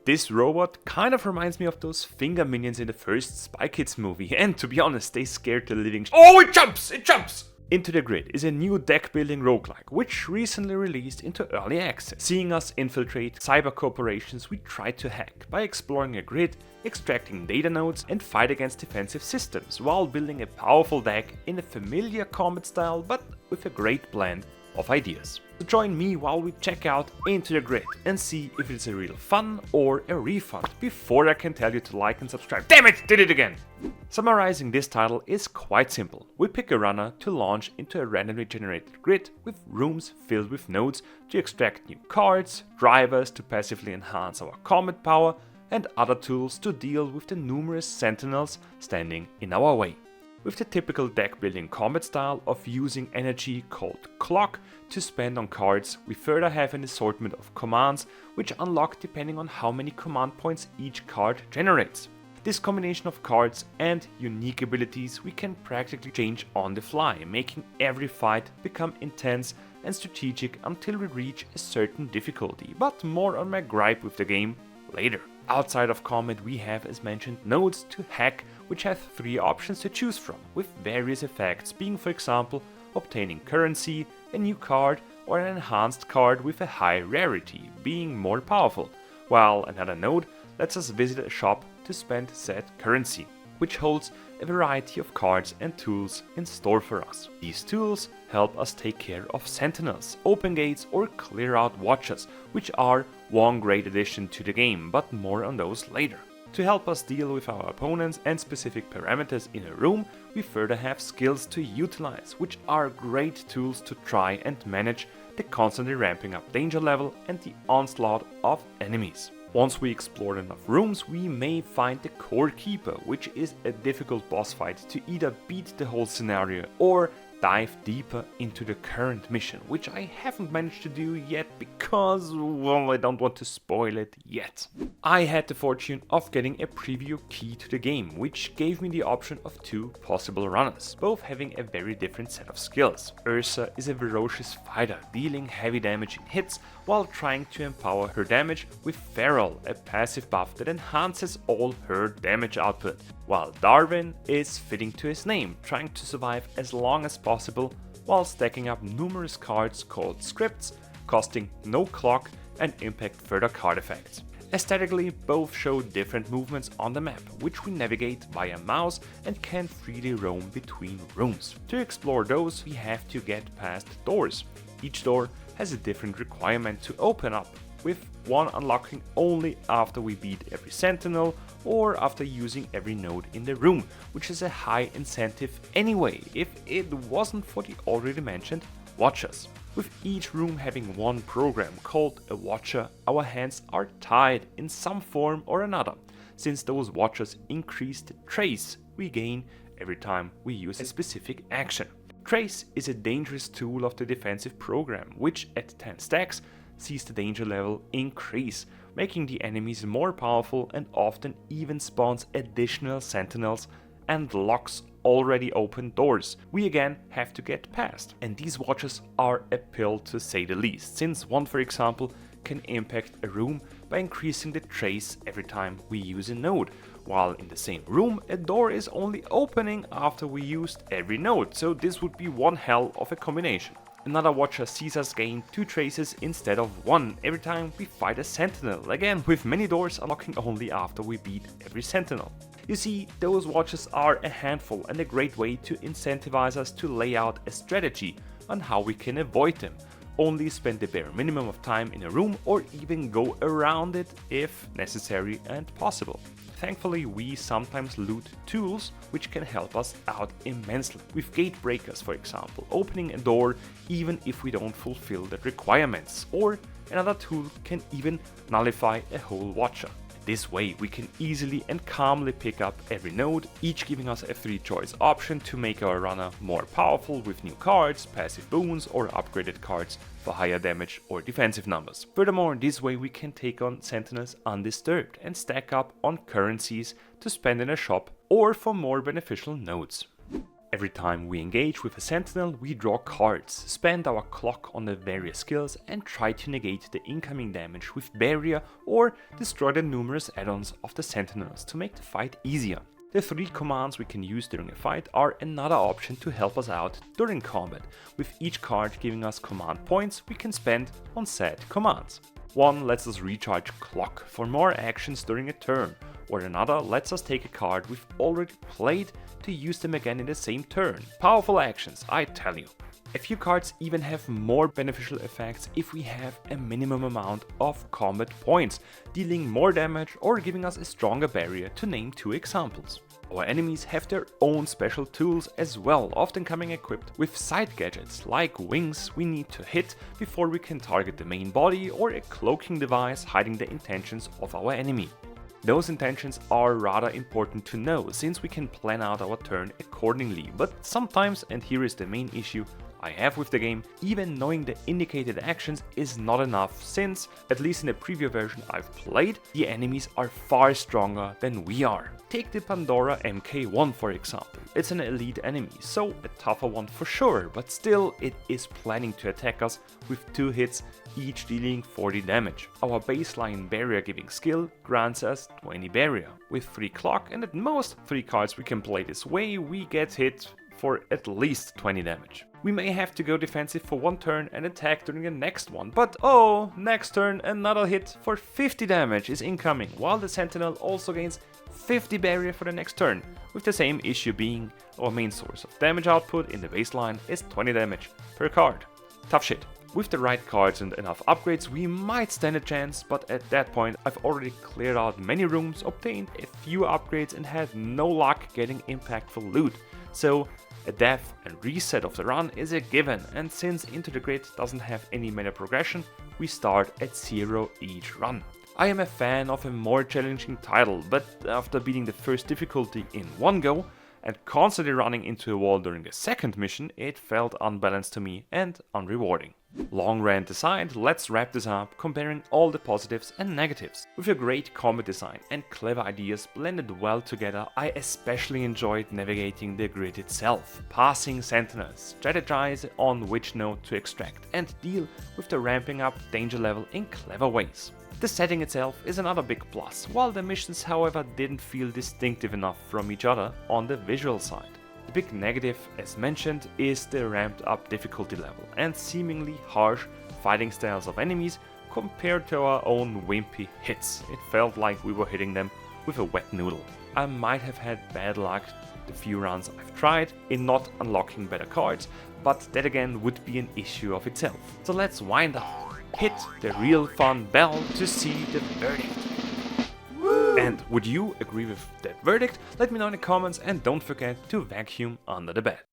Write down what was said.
This robot kind of reminds me of those finger minions in the first Spy Kids movie, and to be honest, they scared the living Oh, it jumps! It jumps! Into the Grid is a new deck building roguelike, which recently released into early access, seeing us infiltrate cyber corporations we try to hack by exploring a grid, extracting data nodes, and fight against defensive systems while building a powerful deck in a familiar combat style but with a great blend of ideas. So join me while we check out Into the Grid and see if it's a real fun or a refund before I can tell you to like and subscribe. Damn it! Did it again! Summarizing this title is quite simple. We pick a runner to launch into a randomly generated grid with rooms filled with nodes to extract new cards, drivers to passively enhance our combat power, and other tools to deal with the numerous sentinels standing in our way. With the typical deck building combat style of using energy called clock to spend on cards, we further have an assortment of commands which unlock depending on how many command points each card generates. This combination of cards and unique abilities we can practically change on the fly, making every fight become intense and strategic until we reach a certain difficulty, but more on my gripe with the game later. Outside of combat we have, as mentioned, nodes to hack, which have 3 options to choose from, with various effects being, for example, obtaining currency, a new card, or an enhanced card with a high rarity being more powerful, while another node lets us visit a shop to spend said currency, which holds a variety of cards and tools in store for us. These tools help us take care of sentinels, open gates, or clear out watchers, which are one great addition to the game, but more on those later. To help us deal with our opponents and specific parameters in a room, we further have skills to utilize, which are great tools to try and manage the constantly ramping up danger level and the onslaught of enemies. Once we explore enough rooms, we may find the Core Keeper, which is a difficult boss fight to either beat the whole scenario or dive deeper into the current mission, which I haven't managed to do yet because, well, I don't want to spoil it yet. I had the fortune of getting a preview key to the game, which gave me the option of 2 possible runners, both having a very different set of skills. Ursa is a ferocious fighter, dealing heavy damage in hits while trying to empower her damage with Feral, a passive buff that enhances all her damage output, while Darwin is fitting to his name, trying to survive as long as possible while stacking up numerous cards called scripts, costing no clock and impact further card effects. Aesthetically, both show different movements on the map, which we navigate via mouse and can freely roam between rooms. To explore those, we have to get past doors. Each door has a different requirement to open up, with one unlocking only after we beat every sentinel or after using every node in the room, which is a high incentive anyway, if it wasn't for the already mentioned watchers. With each room having one program called a watcher, our hands are tied in some form or another, since those watchers increase the trace we gain every time we use a specific action. Trace is a dangerous tool of the defensive program, which at 10 stacks sees the danger level increase, making the enemies more powerful and often even spawns additional sentinels and locks already open doors we again have to get past. And these watchers are a pill to say the least, since one, for example, can impact a room by increasing the trace every time we use a node, while in the same room a door is only opening after we used every node, so this would be one hell of a combination. Another watcher sees us gain 2 traces instead of 1 every time we fight a sentinel, again with many doors unlocking only after we beat every sentinel. You see, those watchers are a handful and a great way to incentivize us to lay out a strategy on how we can avoid them. Only spend the bare minimum of time in a room or even go around it if necessary and possible. Thankfully, we sometimes loot tools which can help us out immensely, with gate breakers for example, opening a door even if we don't fulfill the requirements, or another tool can even nullify a whole watcher. This way we can easily and calmly pick up every node, each giving us a 3-choice option to make our runner more powerful with new cards, passive boons or upgraded cards for higher damage or defensive numbers. Furthermore, this way we can take on sentinels undisturbed and stack up on currencies to spend in a shop or for more beneficial nodes. Every time we engage with a sentinel, we draw cards, spend our clock on the various skills and try to negate the incoming damage with barrier or destroy the numerous add-ons of the sentinels to make the fight easier. The 3 commands we can use during a fight are another option to help us out during combat, with each card giving us command points we can spend on said commands. One lets us recharge clock for more actions during a turn, or another lets us take a card we've already played to use them again in the same turn. Powerful actions, I tell you. A few cards even have more beneficial effects if we have a minimum amount of combat points, dealing more damage or giving us a stronger barrier, to name 2 examples. Our enemies have their own special tools as well, often coming equipped with side gadgets like wings we need to hit before we can target the main body, or a cloaking device hiding the intentions of our enemy. Those intentions are rather important to know, since we can plan out our turn accordingly, but sometimes, and here is the main issue I have with the game, even knowing the indicated actions is not enough, since, at least in the preview version I've played, the enemies are far stronger than we are. Take the Pandora MK1 for example. It's an elite enemy, so a tougher one for sure, but still it is planning to attack us with 2 hits, each dealing 40 damage. Our baseline barrier giving skill grants us 20 barrier. With 3 clock and at most 3 cards we can play this way, we get hit for at least 20 damage. We may have to go defensive for 1 turn and attack during the next one, but oh, next turn another hit for 50 damage is incoming, while the sentinel also gains 50 barrier for the next turn, with the same issue being our main source of damage output in the baseline is 20 damage per card. Tough shit. With the right cards and enough upgrades we might stand a chance, but at that point I've already cleared out many rooms, obtained a few upgrades and had no luck getting impactful loot. So a death and reset of the run is a given, and since Into the Grid doesn't have any meta progression, we start at 0 each run. I am a fan of a more challenging title, but after beating the first difficulty in one go and constantly running into a wall during the second mission, it felt unbalanced to me and unrewarding. Long rant aside, let's wrap this up comparing all the positives and negatives. With a great combat design and clever ideas blended well together, I especially enjoyed navigating the grid itself, passing sentinels, strategize on which node to extract, and deal with the ramping up danger level in clever ways. The setting itself is another big plus, while the missions however didn't feel distinctive enough from each other on the visual side. The big negative, as mentioned, is the ramped up difficulty level and seemingly harsh fighting styles of enemies compared to our own wimpy hits. It felt like we were hitting them with a wet noodle. I might have had bad luck the few runs I've tried in not unlocking better cards, but that again would be an issue of itself. So let's wind up. Hit the real fun bell to see the verdict. And would you agree with that verdict? Let me know in the comments and don't forget to vacuum under the bed.